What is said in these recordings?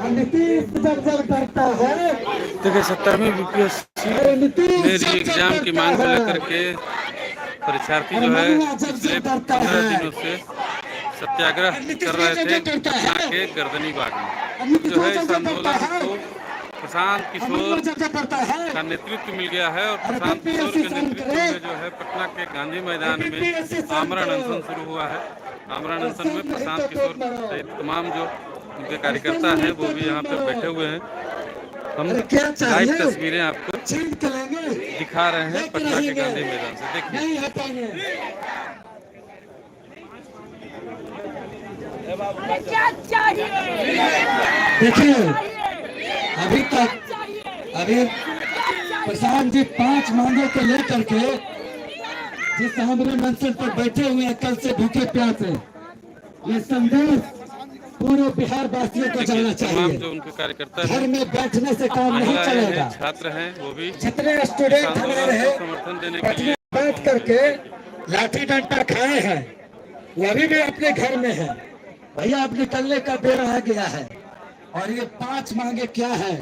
नीतीश जब करता है। देखिए 70वीं बीपीएससी में री एग्जाम की मांग को लेकर के परीक्षार्थी जो है पिछले 15 दिनों से सत्याग्रह कर रहे थे पटना के गर्दनी बाग में। जो है इस आंदोलन को प्रशांत किशोर का नेतृत्व मिल गया है और प्रशांत किशोर के नेतृत्व में जो है पटना के गांधी मैदान में आमरण अनशन शुरू हुआ है। आमरण अनशन में प्रशांत किशोर सहित तमाम जो उनके कार्यकर्ता हैं वो भी यहाँ पे बैठे हुए हैं। हम लाइव तस्वीरें आपको दिखा रहे हैं पटना के गांधी मैदान से। देखिए अभी तक प्रशांत जी 5 मांगों को लेकर के जिस आमरण अनशन पर बैठे हुए हैं कल से भूखे प्यासे, ये संदेश पूरे बिहार वासियों को जाना चाहिए। जो उनके कार्यकर्ता घर में बैठने से काम नहीं चलेगा। छात्र हैं वो भी जितने स्टूडेंट हमारे हैं समर्थन देने के लिए बैठ करके लाठी डंडा खाए हैं वो अभी भी अपने घर में है। भैया अब निकलने का बेरा आ गया है। और ये 5 मांगे क्या है,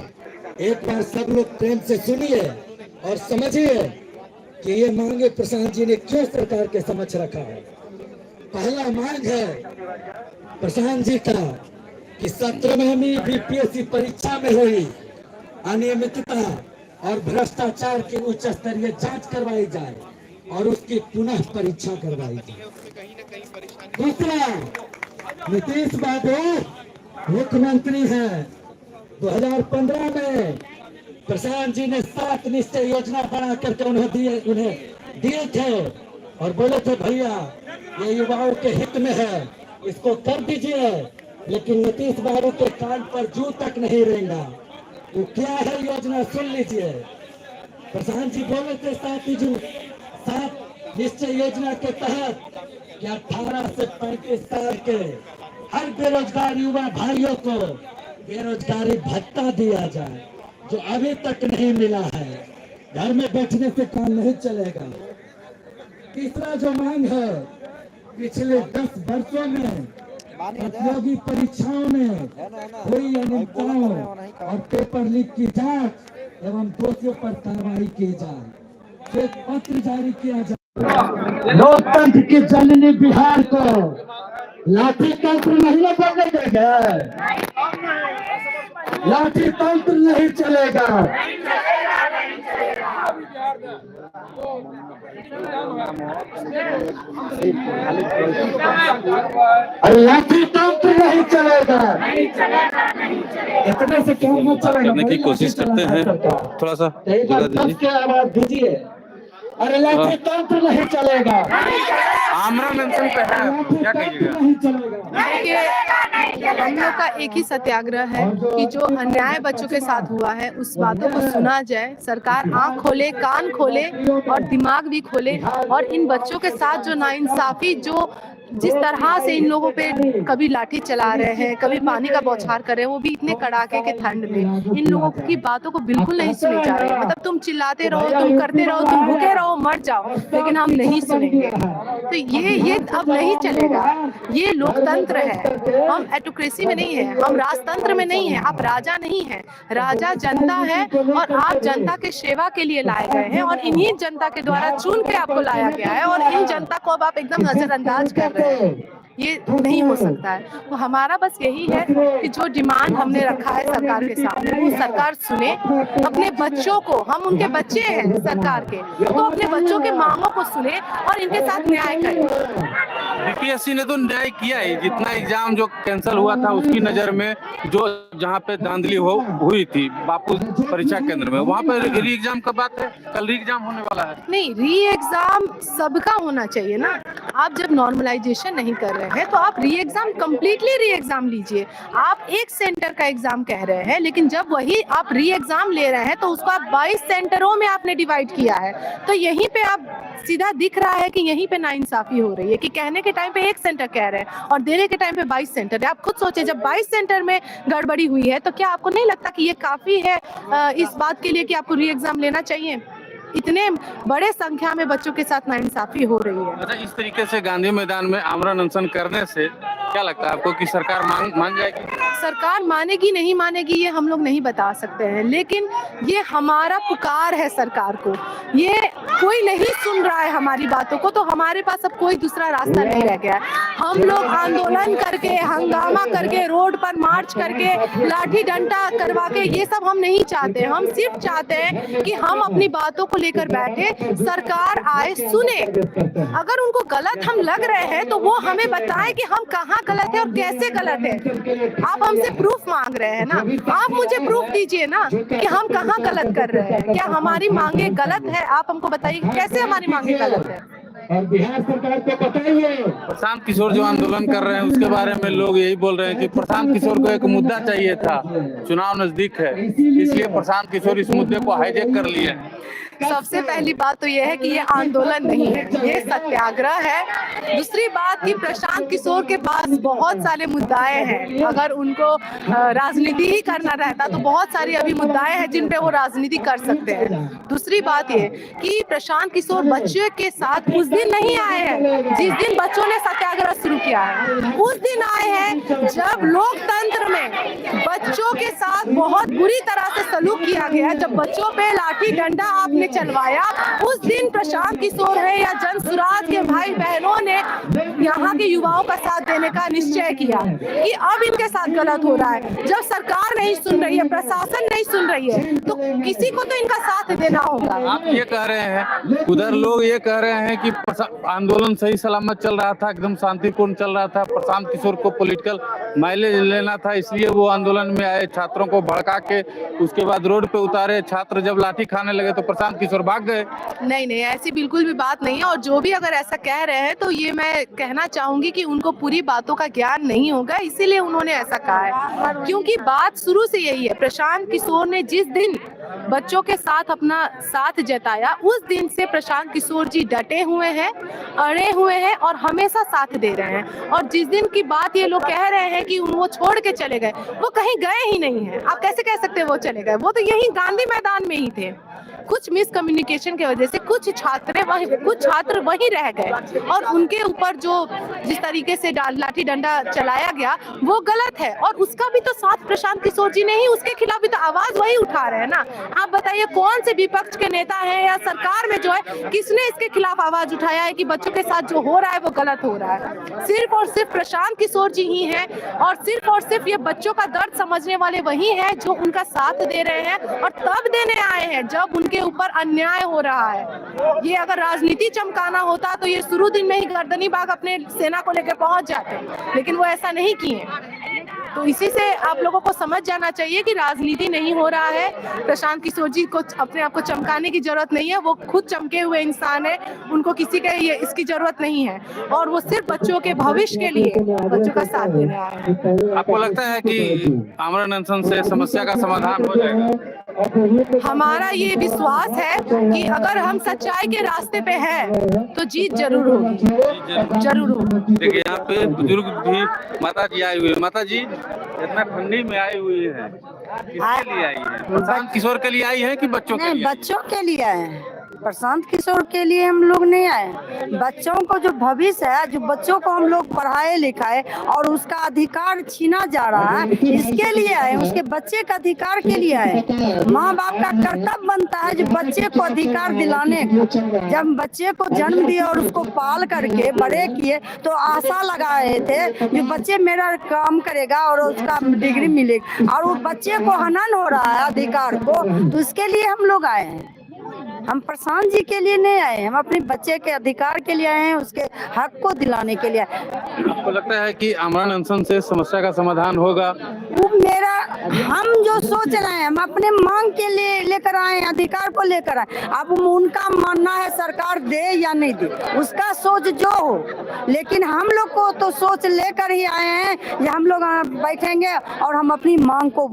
एक बार सब लोग प्रेम से सुनिए और समझिए कि ये मांगे प्रशांत जी ने क्यों सरकार के समक्ष रखा है। पहला मांग है प्रशांत जी का कि 17वीं बीपीएससी परीक्षा में हुई अनियमितता और भ्रष्टाचार की उच्च स्तरीय जांच करवाई जाए और उसकी पुनः परीक्षा करवाई जाए। दूसरा, नीतीश बाबू मुख्यमंत्री हैं। 2015 में प्रशांत जी ने 7 निश्चय योजना बना करके उन्हें दिए थे और बोले थे भैया ये युवाओं के हित में है, इसको कर दीजिए। लेकिन नीतीश बाबू के कान पर जू तक नहीं रहेगा। वो क्या है योजना सुन लीजिए। प्रशांत जी बोले थे 7 निश्चय योजना के तहत कि 18 से 35 साल के हर बेरोजगार युवा भाइयों को बेरोजगारी भत्ता दिया जाए, जो अभी तक नहीं मिला है। घर में बैठने से काम नहीं चलेगा। तीसरा जो मांग है, पिछले 10 वर्षों में प्रतियोगी परीक्षाओं में हुई अनियमितताओं और पेपर लीक की जांच एवं दोषियों पर कार्रवाई की जाए। एक पत्र जारी किया जाए। लोकतंत्र की जननी बिहार को लाठी तंत्र नहीं बनने देगा। लाठी तंत्र नहीं चलेगा। लाठी तंत्र नहीं चलेगा। इतने से क्यों नहीं चलेगा करने की कोशिश करते हैं, थोड़ा सा आवाज दीजिए। अरे लाठी तंत्र नहीं चलेगा। आमरण अनशन पे है, क्या कहिएगा? हम लोग का एक ही सत्याग्रह है कि जो अन्याय बच्चों के साथ हुआ है उस बातों को सुना जाए। सरकार आंख खोले, कान खोले और दिमाग भी खोले और इन बच्चों के साथ जो नाइंसाफी, जो जिस तरह से इन लोगों पे कभी लाठी चला रहे हैं, कभी पानी का बौछार कर रहे हैं, वो भी इतने कड़ाके के ठंड में, इन लोगों की बातों को बिल्कुल नहीं सुनी जा रही है। मतलब तुम चिल्लाते रहो, तुम करते रहो, तुम भूखे रहो, मर जाओ, लेकिन हम नहीं सुनेंगे। तो ये अब नहीं चलेगा। ये लोकतंत्र है, हम एटोक्रेसी में नहीं है, हम राजतंत्र में नहीं है। आप राजा नहीं है, राजा जनता है और आप जनता के सेवा के लिए लाए गए हैं और इन्हीं जनता के द्वारा चुन के आपको लाया गया है और इन जनता को अब आप एकदम नजरअंदाज कर रहे हैं। ये नहीं हो सकता है। तो हमारा बस यही है कि जो डिमांड हमने रखा है सरकार के सामने, वो सरकार सुने। अपने बच्चों को, हम उनके बच्चे हैं सरकार के, तो अपने बच्चों के मांगों को सुने और इनके साथ न्याय करें। बीपीएससी ने तो न्याय किया है। जितना एग्जाम जो कैंसिल हुआ था उसकी नजर में, जो जहाँ पे धांधली हुई थी बापू परीक्षा केंद्र में, वहाँ पे री एग्जाम का बात है। कल री एग्जाम होने वाला है। नहीं, री एग्जाम सबका होना चाहिए ना। आप जब नॉर्मलाइजेशन नहीं कर रहे हैं तो आप री एग्जाम कंप्लीटली री एग्जाम लीजिए। आप एक सेंटर का एग्जाम कह रहे हैं, लेकिन जब वही आप री एग्जाम ले रहे हैं तो उसको आप 22 सेंटरों में आपने डिवाइड किया है। तो यहीं पे आप सीधा दिख रहा है कि यहीं पे नाइंसाफी हो रही है कि कहने के टाइम पे 1 सेंटर कह रहे हैं और देने के टाइम पे 22 सेंटर है। आप खुद सोचिए, जब 22 सेंटर में गड़बड़ी हुई है तो क्या आपको नहीं लगता कि ये काफी है इस बात के लिए कि आपको री एग्जाम लेना चाहिए? इतने बड़े संख्या में बच्चों के साथ नाइंसाफी हो रही है। अच्छा, इस तरीके से गांधी मैदान में आमरण अनशन करने से क्या लगता है आपको कि सरकार मान जाएगी? सरकार मानेगी नहीं मानेगी ये हम लोग नहीं बता सकते हैं, लेकिन ये हमारा पुकार है सरकार को। ये कोई नहीं सुन रहा है हमारी बातों को, तो हमारे पास अब कोई दूसरा रास्ता नहीं रह गया है। हम लोग आंदोलन करके, हंगामा करके, रोड पर मार्च करके, लाठी डंडा करवा के ये सब हम नहीं चाहते। हम सिर्फ चाहते हैं कि हम अपनी बातों को लेकर बैठे, सरकार आए, सुने। अगर उनको गलत हम लग रहे हैं तो वो हमें बताएं कि हम कहाँ गलत है और कैसे गलत है। आप हमसे प्रूफ मांग रहे हैं ना, आप मुझे प्रूफ दीजिए ना कि हम कहाँ गलत कर रहे हैं। क्या हमारी मांगे गलत है? आप हमको बताइए कैसे हमारी मांगे गलत है। और बिहार सरकार को बताइए। प्रशांत किशोर जो आंदोलन कर रहे हैं उसके बारे में लोग यही बोल रहे हैं कि प्रशांत किशोर को एक मुद्दा चाहिए था, चुनाव नजदीक है, इसलिए प्रशांत किशोर इस मुद्दे को हाईजैक कर लिए हैं। सबसे पहली बात तो यह है कि ये आंदोलन नहीं है, ये सत्याग्रह है। दूसरी बात कि प्रशांत किशोर के पास बहुत सारे मुद्दाएं हैं। अगर उनको राजनीति ही करना रहता तो बहुत सारी अभी मुद्दाएं हैं जिन पे वो राजनीति कर सकते हैं। दूसरी बात ये कि प्रशांत किशोर बच्चे के साथ उस दिन नहीं आए हैं जिस दिन बच्चों ने सत्याग्रह शुरू किया है। उस दिन आए हैं जब लोकतंत्र में बच्चों के साथ बहुत बुरी तरह से सलूक किया गया, जब बच्चों पे लाठी डंडा आपने चलवाया। उस दिन प्रशांत किशोर है या जन सुराज के भाई बहनों ने यहाँ के युवाओं का साथ देने का निश्चय किया कि अब इनके साथ गलत हो रहा है। जब सरकार नहीं सुन रही है, प्रशासन नहीं सुन रही है, तो किसी को तो इनका साथ देना होगा। आप ये कह रहे हैं, उधर लोग ये कह रहे हैं कि आंदोलन सही सलामत चल रहा था, एकदम शांतिपूर्ण चल रहा था, प्रशांत किशोर को पॉलिटिकल माइलेज लेना था, इसलिए वो आंदोलन में आए, छात्रों को भड़का के उसके बाद रोड पे उतारे। छात्र जब लाठी खाने लगे तो प्रशांत किशोर भाग गए। नहीं नहीं, ऐसी बिल्कुल भी बात नहीं है। और जो भी अगर ऐसा कह रहे हैं तो ये मैं कहना चाहूंगी कि उनको पूरी बातों का ज्ञान नहीं होगा, इसीलिए उन्होंने ऐसा कहा है। क्योंकि बात शुरू से यही है, प्रशांत किशोर ने जिस दिन बच्चों के साथ अपना साथ जताया, उस दिन से प्रशांत किशोर जी डटे हुए हैं, अड़े हुए हैं और हमेशा साथ दे रहे हैं। और जिस दिन की बात ये लोग कह रहे हैं कि वो छोड़ के चले गए, वो कहीं गए ही नहीं है। आप कैसे कह सकते हैं वो चले गए? वो तो यही गांधी मैदान में ही थे। कुछ मिसकम्युनिकेशन की वजह से कुछ छात्र वहीं रह गए और उनके ऊपर जो जिस तरीके से लाठी डंडा चलाया गया वो गलत है। और उसका भी तो साथ प्रशांत किशोर जी ने ही, उसके खिलाफ भी तो आवाज वही उठा रहे हैं ना। आप बताइए कौन से विपक्ष के नेता हैं या सरकार में जो है किसने इसके खिलाफ आवाज उठाया है कि बच्चों के साथ जो हो रहा है वो गलत हो रहा है? सिर्फ और सिर्फ प्रशांत किशोर जी ही हैं और सिर्फ ये बच्चों का दर्द समझने वाले वही हैं जो उनका साथ दे रहे हैं और तब देने आए हैं जब उनके ऊपर अन्याय हो रहा है। ये अगर राजनीति चमकाना होता तो ये शुरू दिन में ही गर्दनी बाग अपने सेना को लेकर पहुंच जाते, लेकिन वो ऐसा नहीं किए। तो इसी से आप लोगों को समझ जाना चाहिए कि राजनीति नहीं हो रहा है। प्रशांत किशोर जी को अपने आप को चमकाने की जरूरत नहीं है, वो खुद चमके हुए इंसान है, उनको किसी का ये इसकी जरूरत नहीं है और वो सिर्फ बच्चों के भविष्य के लिए बच्चों का साथ देने आए हैं। आपको लगता है कि आमरण अनशन से समस्या का समाधान हो जाएगा? हमारा ये विश्वास है कि अगर हम सच्चाई के रास्ते पे हैं तो जीत जरूर होगी, जरूर होगी। देखिए यहाँ पे बुजुर्ग भी माता जी आई हुई है। माता जी इतना ठंडी में आई हुई है, किसके लिए आई है? प्रशांत किशोर के लिए आई है कि बच्चों के लिए? बच्चों के लिए आए हैं। प्रशांत किशोर के लिए हम लोग नहीं आए। बच्चों को जो भविष्य है, जो बच्चों को हम लोग पढ़ाए लिखाए और उसका अधिकार छीना जा रहा है, इसके लिए आए, उसके बच्चे का अधिकार के लिए आए। माँ बाप का कर्तव्य बनता है जो बच्चे को अधिकार दिलाने का। जब बच्चे को जन्म दिया और उसको पाल करके बड़े किए तो आशा लगाए थे कि बच्चे मेरा काम करेगा और उसका डिग्री मिलेगा, और वो बच्चे को हनन हो रहा है अधिकार को, तो इसके लिए हम लोग आए हैं। हम प्रशांत जी के लिए नहीं आए, हम अपने बच्चे के अधिकार के लिए आए हैं, उसके हक को दिलाने के लिए। आपको लगता है कि आमरण अनशन से समस्या का समाधान होगा? वो हम जो सोच रहे हैं, हम अपने मांग के लिए लेकर आए, अधिकार को लेकर आए। अब उनका मानना है सरकार दे या नहीं दे, उसका सोच जो हो, लेकिन हम लोग को तो सोच लेकर ही आए हैं कि हम लोग बैठेंगे और हम अपनी मांग को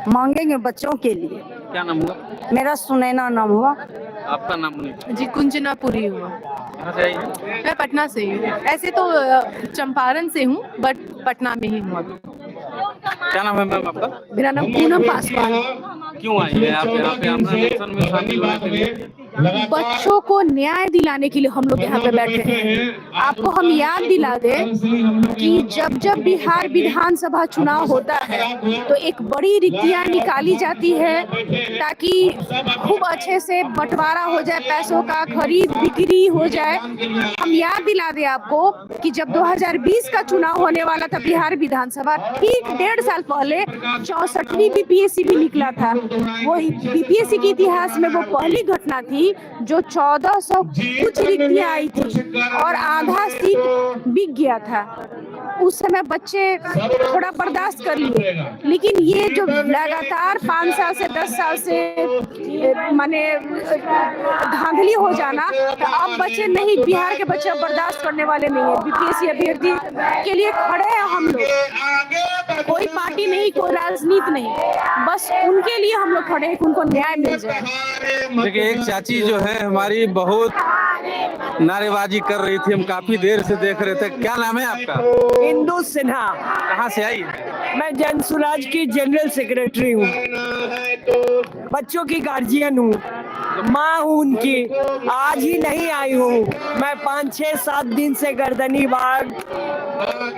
मांगेंगे बच्चों के लिए। क्या नाम हुआ? मेरा सुनैना नाम हुआ। आपका नाम नहीं? जी कुंजनापुरी हुआ। मैं पटना से हूँ, ऐसे तो चंपारण से हूँ बट पटना में ही हूँ। क्या नाम है मैम आपका? मेरा नाम पूनम पासवान। क्यों आई है आप यहाँ पे आमरण अनशन में शामिल होने के लिए? बच्चों को न्याय दिलाने के लिए हम लोग यहाँ पे बैठे हैं। आपको हम याद दिला दें कि जब जब बिहार विधानसभा चुनाव होता है तो एक बड़ी रिक्तियाँ निकाली जाती है ताकि खूब अच्छे से बंटवारा हो जाए, पैसों का खरीद बिक्री हो जाए। हम याद दिला दें आपको कि जब 2020 का चुनाव होने वाला था बिहार विधानसभा, ठीक 1.5 साल पहले 64वीं बीपीएससी भी निकला था। वो बीपीएससी के इतिहास में वो पहली घटना थी जो 1400 कुछ रिक्तियां आई थी और आधा सीट बिक गया था। उस समय बच्चे थोड़ा बर्दाश्त कर लिए, लेकिन ये जो लगातार 5 साल से 10 साल से माने धांधली हो जाना, तो अब बच्चे नहीं, बिहार के बच्चे बर्दाश्त करने वाले नहीं है। बीपीएससी अभ्यर्थी के लिए खड़े हैं हम लोग, कोई पार्टी नहीं, कोई राजनीति नहीं, बस उनके लिए हम लोग खड़े हैं कि उनको न्याय मिल जाए। देखिए, एक चाची जो है हमारी बहुत नारेबाजी कर रही थी, हम काफी देर से देख रहे थे। क्या नाम है आपका? इंदु सिन्हा। कहाँ से आई? मैं जन सुराज की जनरल सेक्रेटरी हूँ, बच्चों की गार्जियन हूँ, माँ हूँ उनकी। आज ही नहीं आई हूँ मैं, 5, 6, 7 दिन से गर्दनी बाग,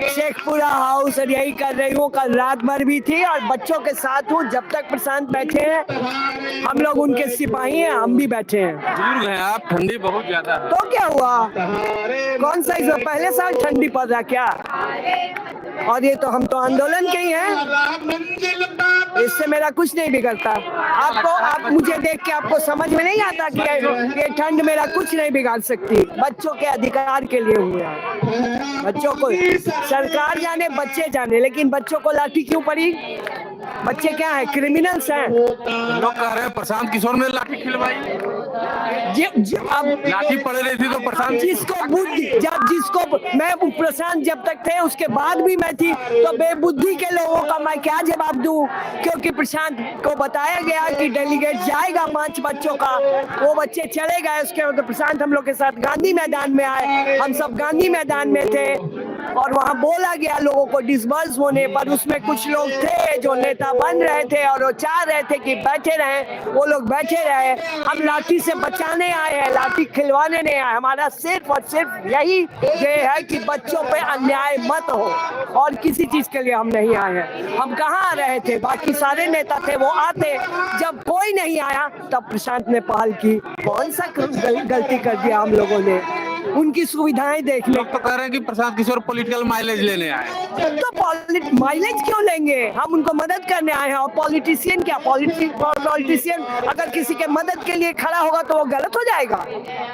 शेखपुरा हाउस और यही कर रही हूँ। कल रात भर भी थी और बच्चों के साथ हूँ। जब तक प्रशांत बैठे हैं, हम लोग उनके सिपाही हैं, हम भी बैठे हैं। बुजुर्ग हैं आप, ठंडी बहुत ज्यादा है। तो क्या हुआ, कौन सा इस पहले साल ठंडी पड़ रहा क्या? और ये तो हम तो आंदोलन के ही हैं, इससे मेरा कुछ नहीं बिगड़ता। आप मुझे देख के आपको समझ में नहीं आता कि ये ठंड मेरा कुछ नहीं बिगाड़ सकती। बच्चों के अधिकार के लिए हुए हैं। बच्चों को सरकार जाने, बच्चे जाने, लेकिन बच्चों को लाठी क्यों पड़ी? बच्चे क्या है, क्रिमिनल्स हैं? लोग कह रहे हैं प्रशांत किशोर ने लाठी खिलवाई। अब लाठी पड़ रही थी तो प्रशांत, जिसको बुद्धि, जिसको मैं, प्रशांत जब तक थे उसके बाद भी मैं थी, तो बेबुद्धि के लोगों का मैं क्या जवाब दूं? क्योंकि प्रशांत को बताया गया कि डेलीगेट जाएगा 5 बच्चों का, वो बच्चे चले गए। उसके बाद प्रशांत हम लोग के साथ गांधी मैदान में आए, हम सब गांधी मैदान में थे और वहाँ बोला गया लोगों को डिसबर्स होने पर। उसमें कुछ लोग थे जो नेता बन रहे थे और वो चाह रहे थे कि बैठे रहे, वो लोग बैठे रहे। हम लाठी से बचाने आए हैं, लाठी खिलवाने नहीं आए। हमारा सिर्फ और सिर्फ यही ये है कि बच्चों पे अन्याय मत हो, और किसी चीज के लिए हम नहीं आए हैं। हम कहाँ आ रहे थे, बाकी सारे नेता थे वो आते, जब कोई नहीं आया तब प्रशांत ने पहल की। कौन सा गलती कर दिया हम लोगों ने? उनकी सुविधाएं देख लो। लोग तो कह रहे हैं कि प्रशांत किशोर पॉलिटिकल माइलेज लेने आए। तो माइलेज क्यों लेंगे? हम उनको मदद करने आए हैं। और पॉलिटिशियन क्या, पॉलिटिशियन अगर किसी के मदद के लिए खड़ा होगा तो वो गलत हो जाएगा।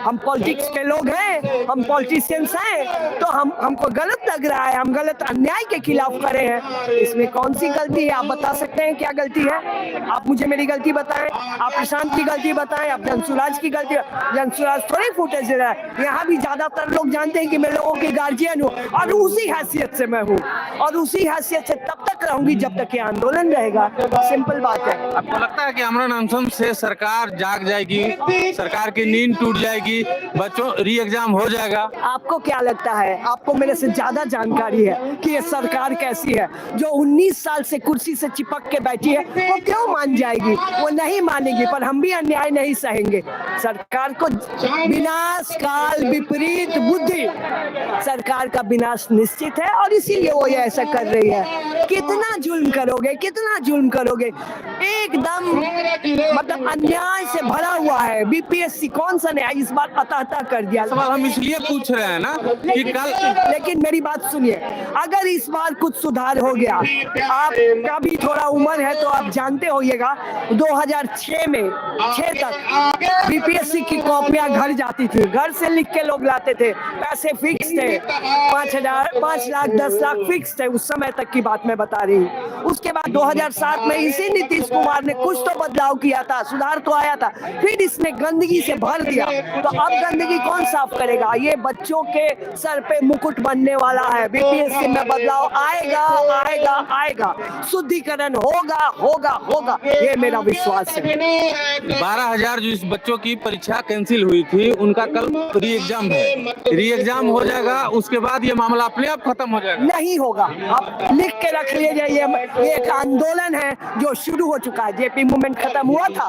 हम पॉलिटिक्स के लोग हैं, हम पॉलिटिशियंस हैं, तो हमको गलत लग रहा है, हम गलत अन्याय के खिलाफ खड़े हैं। इसमें कौन सी गलती है? आप बता सकते हैं क्या गलती है? आप मुझे मेरी गलती बताएं, आप प्रशांत की गलती बताएं, आप जनसुराज की गलती। जनसुराज थोड़ी फुटेज दे रहा है। यहाँ भी ज्यादातर लोग जानते हैं कि मैं लोगों की गार्जियन हूँ, और उसी हैसियत से मैं हूँ, और उसी हैसियत से तब तक रहूंगी जब तक ये आंदोलन रहेगा। सिंपल बात है। आपको लगता है कि आमरण अनशन से सरकार जाग जाएगी, सरकार की नींद टूट जाएगी, बच्चों री एग्जाम हो जाएगा? आपको क्या लगता है? आपको मेरे से ज्यादा जानकारी है कि ये सरकार कैसी है। जो 19 साल से कुर्सी से चिपक के बैठी है, वो क्यों मान जाएगी? वो नहीं मानेगी। पर हम भी अन्याय नहीं सहेंगे। सरकार को विनाश काल विपरीत बुद्धि, सरकार का विनाश निश्चित है, और इसीलिए वो ये ऐसा कर रही है। कितना जुल्म करोगे, कितना जुल्म करोगे? एकदम मतलब अन्याय से भरा हुआ है। बीपीएससी कौन सा न्याय इस बार अता कर दिया। सवाल हम इसलिए पूछ रहे हैं ना कि लेकिन मेरी बात सुनिए, अगर इस बार कुछ सुधार हो गया, आपका भी थोड़ा उम्र है तो आप जानते होइएगा, 2006 में 6 तक बीपीएससी की कॉपियां घर जाती थी, घर से लिख के लोग लाते थे, पैसे फिक्स थे, 5,000, 5 लाख 10 लाख फिक्स थे। उस समय तक की बात मैं बता रही हूँ। उसके बाद 2007 में इसी नीतीश कुमार ने कुछ तो बदलाव किया था, सुधार तो आया था, फिर इसने गंदगी से भर दिया। तो अब गंदगी कौन साफ करेगा? ये बच्चों के सर पे मुकुट बनने वाला है। बीपीएससी में बदलाव आएगा, आएगा, आएगा, शुद्धिकरण होगा, होगा, होगा, ये मेरा विश्वास है। 12,000 जो इस बच्चों की परीक्षा कैंसिल हुई थी, उनका कल री एग्जाम है। री एग्जाम हो जाएगा, उसके बाद ये मामला अपने आप खत्म हो जाएगा? नहीं होगा। होगा। आप लिख के रख लीजिए, ये एक आंदोलन है जो शुरू हो चुका है। जेपी मूवमेंट खत्म हुआ था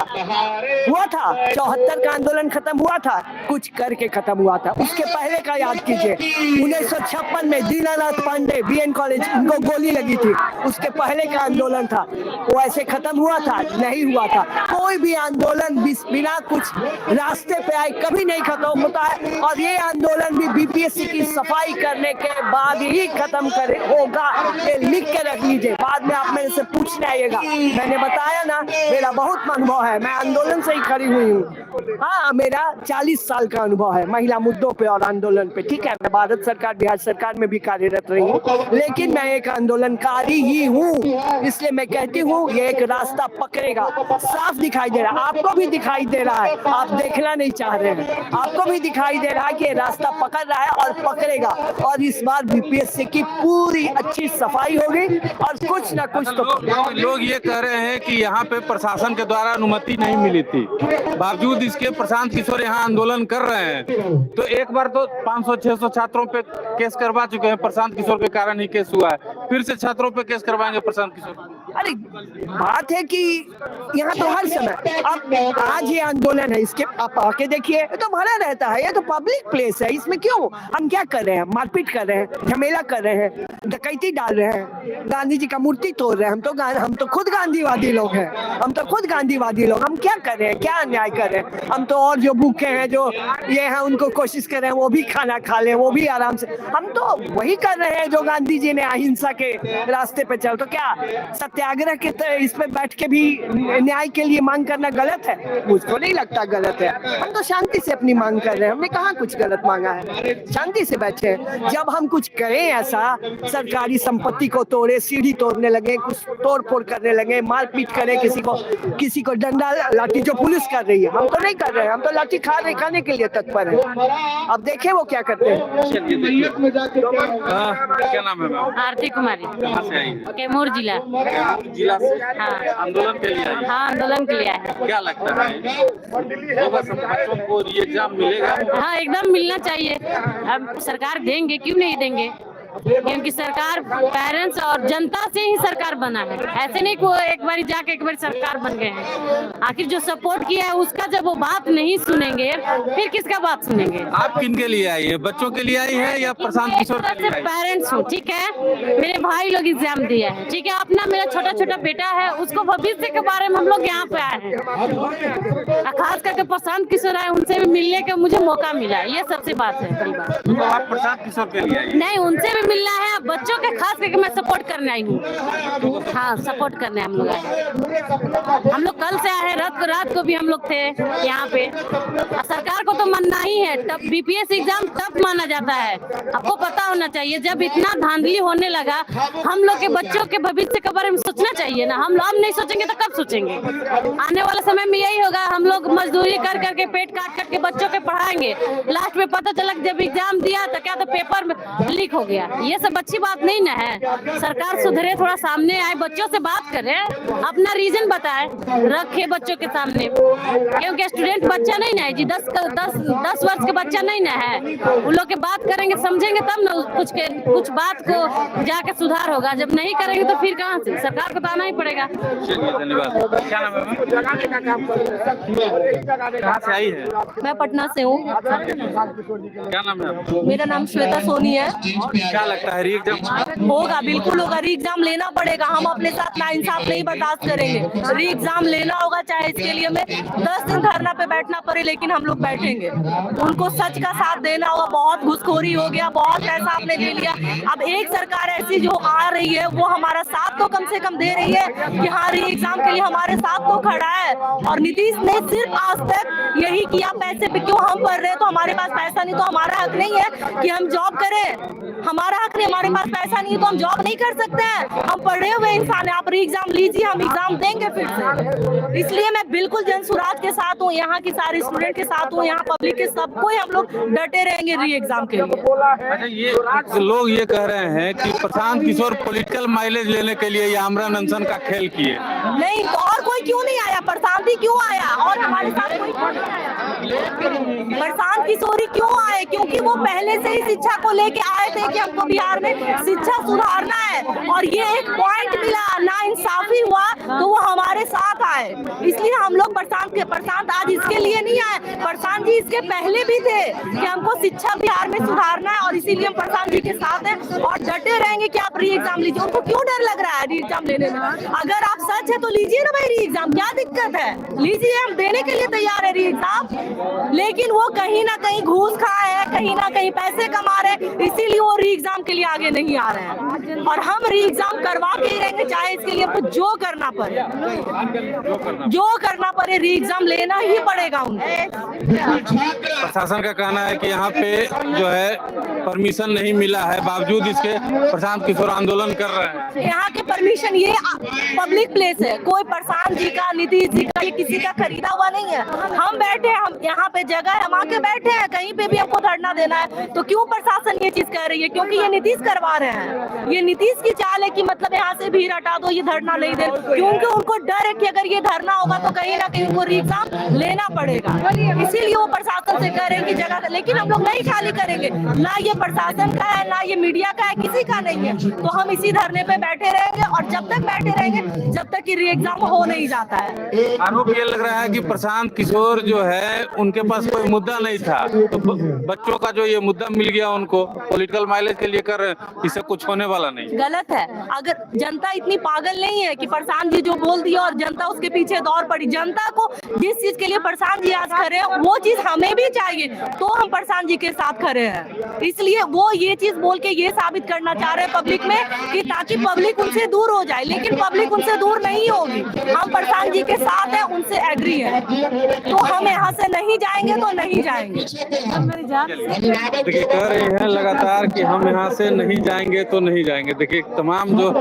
74 का आंदोलन खत्म हुआ था, कुछ करके खत्म हुआ था। उसके पहले का याद कीजिए, 1956 में दीनानाथ पांडे बीएन कॉलेज, उनको गोली लगी थी, उसके पहले का आंदोलन था, वो ऐसे खत्म हुआ था? नहीं हुआ था। कोई भी आंदोलन बिना कुछ रास्ते पे आए कभी नहीं खत्म होता है, और ये आंदोलन भी बीपीएससी की सफाई करने के बाद ही खत्म होगा। ये लिख के रख लीजिए, बाद में आप मेरे से पूछने आइएगा। मैंने बताया ना, मेरा बहुत अनुभव है, मैं आंदोलन से ही खड़ी हुई हूँ। हाँ, मेरा 40 साल का अनुभव है महिला मुद्दों पे और आंदोलन पे। ठीक है, मैं भारत सरकार, बिहार सरकार में भी कार्यरत रही हूँ, लेकिन मैं एक आंदोलनकारी ही हूँ। इसलिए मैं कहती हूँ ये एक रास्ता पकड़ेगा, साफ दिखाई दे रहा है, आपको भी दिखाई दे रहा है, आप देखना नहीं चाह रहे हैं, आपको भी दिखाई दे रहा है कि रास्ता पकड़ रहा है और पकड़ेगा। और इस बार बीपीएससी की पूरी अच्छी सफाई होगी, और कुछ ना कुछ तो लोग ये कह रहे हैं कि यहाँ पे प्रशासन के द्वारा अनुमति नहीं मिली थी, बावजूद इसके प्रशांत किशोर यहाँ आंदोलन कर रहे हैं। तो एक बार तो 500-600 छात्रों पे केस करवा चुके हैं, प्रशांत किशोर के कारण ही केस हुआ है, फिर से छात्रों पे केस करवाएंगे प्रशांत किशोर? अरे बात है कि यहाँ तो हर समय, अब आज ये आंदोलन है, इसके आप आके देखिए, ये तो भरा रहता है, ये तो पब्लिक प्लेस है, इसमें क्यों हम क्या कर रहे हैं? मारपीट कर रहे हैं, झमेला कर रहे हैं, डकैती डाल रहे हैं, गांधी जी का मूर्ति तोड़ रहे हैं। हम तो खुद गांधीवादी लोग हैं, हम क्या कर रहे हैं? क्या अन्याय कर रहे हैं? हम तो और जो भूखे हैं, जो ये हैं, उनको कोशिश कर रहे हैं वो भी खाना खा लें, वो भी आराम से। हम तो वही कर रहे हैं जो गांधी जी ने अहिंसा के रास्ते पे चल। तो क्या सत्याग्रह के इस पे बैठ के भी न्याय के लिए मांग करना गलत है? मुझको नहीं लगता गलत है। हम तो शांति से अपनी मांग कर रहे हैं, हमने कहाँ कुछ गलत मांगा है, शांति से बैठे। जब हम कुछ करें ऐसा, सरकारी संपत्ति को तोड़े, सीढ़ी तोड़ने लगे, कुछ तोड़ फोड़ करने लगे, मारपीट करें, किसी को डंडा लाठी, जो पुलिस कर रही है, हम तो नहीं कर रहे हैं, हम तो लाठी खाने के लिए तत्पर है। अब देखे वो क्या करते हैं। क्या नाम है मैम? आरती कुमारी, कहाँ से आई? कैमूर जिला से? हाँ, आंदोलन के लिए आई? हाँ, आंदोलन के लिए आए। क्या लगता है बच्चों को ये एग्जाम मिलेगा? हाँ, एकदम मिलना चाहिए। अब सरकार देंगे, क्यों नहीं देंगे? क्योंकि सरकार पेरेंट्स और जनता से ही सरकार बना है, ऐसे नहीं को एक बार जाके एक बार सरकार बन गए हैं। आखिर जो सपोर्ट किया है उसका जब वो बात नहीं सुनेंगे, फिर किसका बात सुनेंगे? आप किन के लिए आई है? बच्चों के लिए आई है या प्रशांत किशोर के लिए? पेरेंट्स हूँ, ठीक है, मेरे भाई लोग एग्जाम दिया है, ठीक है, अपना मेरा छोटा छोटा बेटा है, उसको भविष्य के बारे में हम लोग यहाँ पे आए हैं। खास करके प्रशांत किशोर आए, उनसे भी मिलने का मुझे मौका मिला, ये सबसे बात है, बड़ी बात। तो आप प्रशांत किशोर के लिए आई? नहीं, उनसे भी मिलना है, बच्चों के खास करके मैं सपोर्ट करने आई हूँ। हाँ, सपोर्ट करने हम लोग आए। हम लोग कल से आए हैं, रात को भी हम लोग थे यहाँ पे। सरकार को तो मानना ही है, तब बीपीएस एग्जाम तब माना जाता है। आपको पता होना चाहिए, जब इतना धांधली होने लगा, हम लोग के बच्चों के भविष्य के बारे में सोचना चाहिए ना। हम नहीं सोचेंगे तो कब सोचेंगे? आने वाला समय में यही होगा, हम लोग मजदूरी कर करके, पेट काट करके बच्चों के पढ़ाएंगे, लास्ट में पता चला जब एग्जाम दिया तो क्या, तो पेपर में लीक हो गया। ये सब अच्छी बात नहीं ना है। सरकार सुधरे, थोड़ा सामने आए, बच्चों से बात करे, अपना रीजन बताए, रखे बच्चों के सामने, क्योंकि स्टूडेंट बच्चा नहीं ना है जी, 10 वर्ष के बच्चा नहीं ना है। उन लोग के बात करेंगे, समझेंगे तब ना कुछ बात को जाके सुधार होगा। जब नहीं करेंगे तो फिर कहाँ से? सरकार को तो आना ही पड़ेगा। धन्यवाद। क्या नाम है? कहाँ से आई है? मैं पटना से हूँ। क्या नाम है? मेरा नाम श्वेता सोनी है। क्या लगता है एग्जाम होगा? बिल्कुल होगा, री एग्जाम लेना पड़ेगा। हम अपने साथ नाइंसाफ नहीं बर्दाश्त करेंगे, री एग्जाम लेना होगा, चाहे इसके लिए हमें 10 दिन धरना पे बैठना पड़े, लेकिन हम लोग बैठेंगे। उनको सच का साथ देना होगा। बहुत घुसखोरी हो गया, बहुत पैसा आपने ले लिया। अब एक सरकार ऐसी जो आ रही है, वो हमारा साथ तो कम से कम दे रही है कि हाँ, री एग्जाम के लिए हमारे साथ तो खड़ा है। और नीतीश ने सिर्फ आज तक यही किया, पैसे पे क्यों हम पढ़ रहे हैं तो हमारे पास पैसा नहीं, तो हमारा हक नहीं है कि हम जॉब करें? हमारा हक नहीं, हमारे पास पैसा नहीं है तो हम जॉब नहीं कर सकते हैं? हम पढ़े हुए इंसान है, आप री एग्जाम लीजिए, हम एग्जाम देंगे फिर से। इसलिए मैं बिल्कुल जनसुराज के साथ हूँ, यहाँ की सारी स्टूडेंट के साथ हूँ, यहाँ पब्लिक के सबको हम लोग डटे रहेंगे री एग्जाम के लिए। अच्छा, ये लोग ये कह रहे हैं कि प्रशांत किशोर पॉलिटिकल माइलेज लेने के लिए ये आमरण अनशन का खेल किए। नहीं, तो और कोई क्यों नहीं आया? प्रशांत ही क्यों आया? और हमारे साथ कोई क्यों नहीं आया? प्रशांत किशोर क्यों आए? क्योंकि वो पहले से ही शिक्षा को लेके आए आए थे कि हमको बिहार में शिक्षा सुधारना है, और ये एक पॉइंट मिला, ना इंसाफी हुआ तो वो हमारे साथ आए। इसलिए हम लोग प्रशांत आज इसके लिए नहीं आए, प्रशांत जी इसके पहले भी थे कि हमको शिक्षा बिहार में सुधारना है, और इसीलिए हम प्रशांत जी के साथ हैं और डटे रहेंगे कि आप री एग्जाम लीजिए। उनको क्यों डर लग रहा है री एग्जाम लेने में? अगर आप सच है तो लीजिए ना भाई री एग्जाम, क्या दिक्कत है? लीजिए, हम देने के लिए तैयार है री एग्जाम। लेकिन वो कहीं ना कहीं घूस खाए हैं, कहीं ना कहीं पैसे कमा रहे हैं, इसीलिए वो री एग्जाम के लिए आगे नहीं आ रहे हैं। और हम री एग्जाम करवा के ही रहेंगे, चाहे इसके लिए हमको जो करना पड़े री एग्जाम लेना ही पड़ेगा उनको। प्रशासन का कहना है कि यहाँ पे जो है परमिशन नहीं मिला है, बावजूद इसके प्रशांत किशोर आंदोलन कर रहे हैं। यहाँ के परमिशन, ये पब्लिक प्लेस है, कोई प्रशांत जी का, नीतीश जी का, ये किसी का खरीदा हुआ नहीं है। हम बैठे, हम यहाँ पे जगह है, हम आके बैठे हैं, कहीं पे भी हमको धरना देना है तो क्यों प्रशासन ये चीज कह रही है? क्योंकि ये नीतीश करवा रहे हैं, ये नीतीश की चाल है कि मतलब यहाँ से भीड़ हटा दो, ये धरना नहीं दे, क्योंकि उनको डर है कि अगर ये धरना होगा तो कहीं ना कहीं उनको री एग्जाम लेना पड़ेगा, इसीलिए वो प्रशासन से कह रहे हैं कि जगह। लेकिन हम लोग नहीं खाली करेंगे, ना ये प्रशासन का है, ना ये मीडिया का है, किसी का नहीं है। तो हम इसी धरने पे बैठे रहेंगे, और जब तक बैठे रहेंगे जब तक कि री एग्जाम हो नहीं जाता है। आरोप ये लग रहा है कि प्रशांत किशोर जो है उनके पास कोई मुद्दा नहीं था, तो बच्चों का जो ये मुद्दा मिल गया उनको, पॉलिटिकल माइलेज के लिए कर रहे हैं, इससे कुछ होने वाला नहीं। गलत है। अगर जनता इतनी पागल नहीं है कि प्रशांत जी जो बोल दिया और जनता उसके पीछे दौड़ पड़ी, जनता को जिस चीज के लिए प्रशांत जी आज खड़े हैं वो चीज हमें भी चाहिए, तो हम प्रशांत जी के साथ खड़े हैं। इसलिए वो ये चीज बोल के ये साबित करना चाह रहे हैं पब्लिक में कि ताकि पब्लिक उनसे दूर हो जाए, लेकिन पब्लिक उनसे दूर नहीं होगी। हम प्रशांत जी के साथ हैं, उनसे एग्री है, तो हम यहाँ से नहीं जाएंगे तो नहीं जाएंगे। देखिए कह रहे हैं लगातार कि हम यहाँ से नहीं जाएंगे तो नहीं जाएंगे। देखिए तमाम जो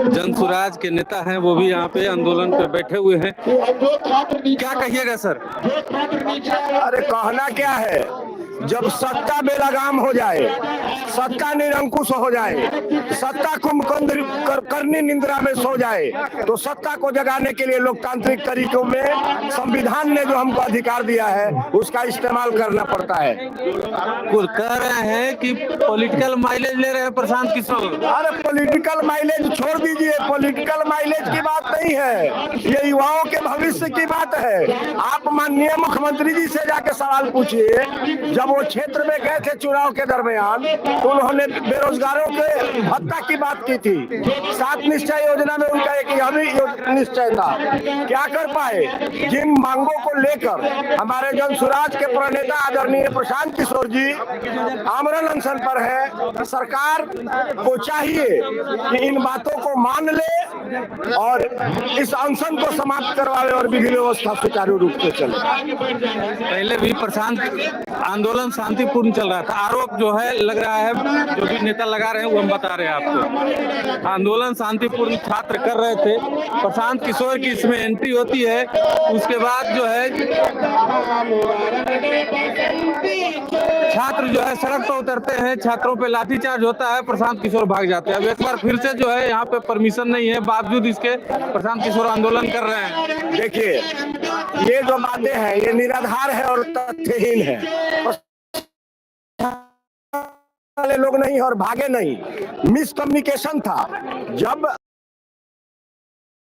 जनसुराज के नेता हैं वो भी यहाँ पे आंदोलन पे बैठे हुए हैं। क्या कहिएगा सर? अरे कहना क्या है, जब सत्ता बेलगाम हो जाए, सत्ता निरंकुश हो जाए, सत्ता कुंभकर्ण करनी निंद्रा में सो जाए, तो सत्ता को जगाने के लिए लोकतांत्रिक तरीकों में संविधान ने जो हमको अधिकार दिया है उसका इस्तेमाल करना पड़ता है। कुछ कह रहे हैं कि पॉलिटिकल माइलेज ले रहे हैं प्रशांत किशोर। अरे पॉलिटिकल माइलेज छोड़ दीजिए, पॉलिटिकल माइलेज की बात नहीं है, ये युवाओं के भविष्य की बात है। आप माननीय मुख्यमंत्री जी से जाके सवाल पूछिए, जब वो क्षेत्र में गए थे चुनाव के दरमियान तो उन्होंने बेरोजगारों के भत्ता की बात की थी। 7 निश्चय योजना में उनका एक यह भी निश्चय था, क्या कर पाए? जिन मांगों को लेकर हमारे जनसुराज के प्रणेता आदरणीय प्रशांत किशोर जी आमरण अनशन पर है, सरकार को चाहिए कि इन बातों को मान ले और इस अनशन को समाप्त करवाए और विधि व्यवस्था सुचारू रूप से चले। पहले भी प्रशांत आंदोलन शांतिपूर्ण चल रहा था, आरोप जो है लग रहा है, जो भी नेता लगा रहे हैं वो हम बता रहे हैं आपको। आंदोलन शांतिपूर्ण छात्र कर रहे थे, प्रशांत किशोर की इसमें एंट्री होती है, उसके बाद जो है छात्र जो है सड़क पर उतरते हैं, छात्रों पे लाठीचार्ज होता है, प्रशांत किशोर भाग जाते हैं। अब एक बार फिर से जो है यहाँ पे परमिशन नहीं है, बावजूद इसके प्रशांत किशोर आंदोलन कर रहे हैं। देखिए ये जो बातें हैं ये निराधार है और तथ्यहीन है, वाले लोग नहीं और भागे नहीं, मिसकम्युनिकेशन था। जब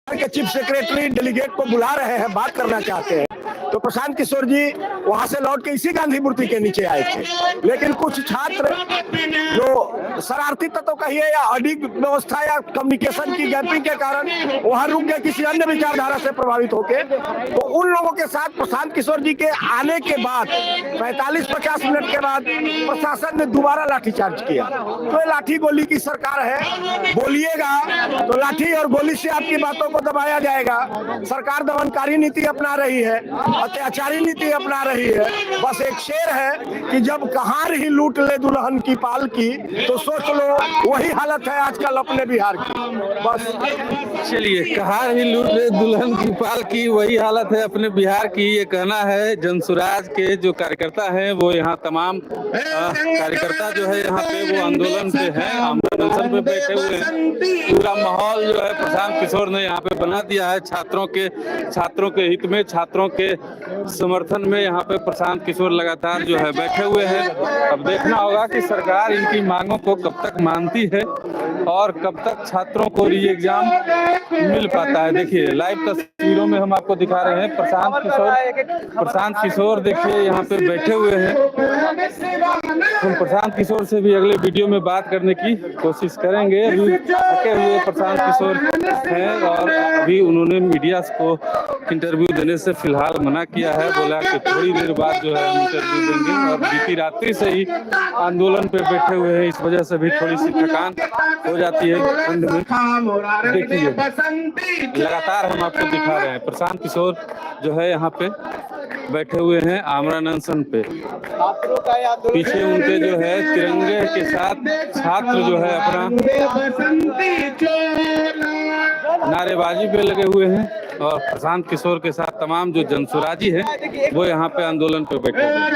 के चीफ सेक्रेटरी डेलीगेट को बुला रहे हैं, बात करना चाहते हैं, तो प्रशांत किशोर जी वहां से लौट के इसी गांधी मूर्ति के नीचे आए थे, लेकिन कुछ छात्र जो शरारती तत्व कहिए या अडिग व्यवस्था या कम्युनिकेशन की गैपिंग के कारण वहां रुक गए किसी अन्य विचारधारा से प्रभावित होके, तो उन लोगों के साथ प्रशांत किशोर जी के आने के बाद 45-50 मिनट के बाद प्रशासन ने दोबारा लाठीचार्ज किया। तो ये लाठी गोली की सरकार है, बोलिएगा तो लाठी और गोली से आपकी बातों को दबाया जाएगा। सरकार दमनकारी नीति अपना रही है, अत्याचारी नीति अपना रही है। बस एक शेर है कि जब कहार ही लूट ले दुल्हन की पाल की, तो सोच लो वही हालत है आजकल अपने बिहार की। बस चलिए, कहार ही लूट ले दुल्हन की पाल की, वही हालत है अपने बिहार की, ये कहना है जनसुराज के जो कार्यकर्ता हैं। वो यहाँ तमाम कार्यकर्ता जो है यहाँ पे वो आंदोलन पे है, अनशन पे बैठे हुए हैं। पूरा माहौल जो है प्रशांत किशोर ने यहाँ पे बना दिया है छात्रों के हित में, छात्रों के समर्थन में। यहाँ पे प्रशांत किशोर लगातार जो है बैठे हुए हैं। अब देखना होगा कि सरकार इनकी मांगों को कब तक मानती है और कब तक छात्रों को री एग्जाम मिल पाता है। देखिए लाइव तस्वीरों में हम आपको दिखा रहे हैं प्रशांत किशोर देखिए यहाँ पे बैठे हुए हैं। हम प्रशांत किशोर से भी अगले वीडियो में बात करने की कोशिश करेंगे। अभी थके हुए प्रशांत किशोर हैं और अभी उन्होंने मीडिया को इंटरव्यू देने से फिलहाल मना किया है। बोला कि थोड़ी देर बाद जो है हम इंटरव्यू देंगे और बीती रात्रि से ही आंदोलन पे बैठे हुए हैं, इस वजह से भी थोड़ी सी थकान हो जाती है ठंड में। देखिए लगातार हम आपको दिखा रहे हैं प्रशांत किशोर जो है यहाँ पे बैठे हुए हैं आमरण अनशन पे। पीछे उनके जो है तिरंगे के साथ छात्र जो है अपना नारेबाजी पे लगे हुए हैं और प्रशांत किशोर के साथ तमाम जो जनसुराजी है वो यहाँ पे आंदोलन पे बैठे हुए हैं।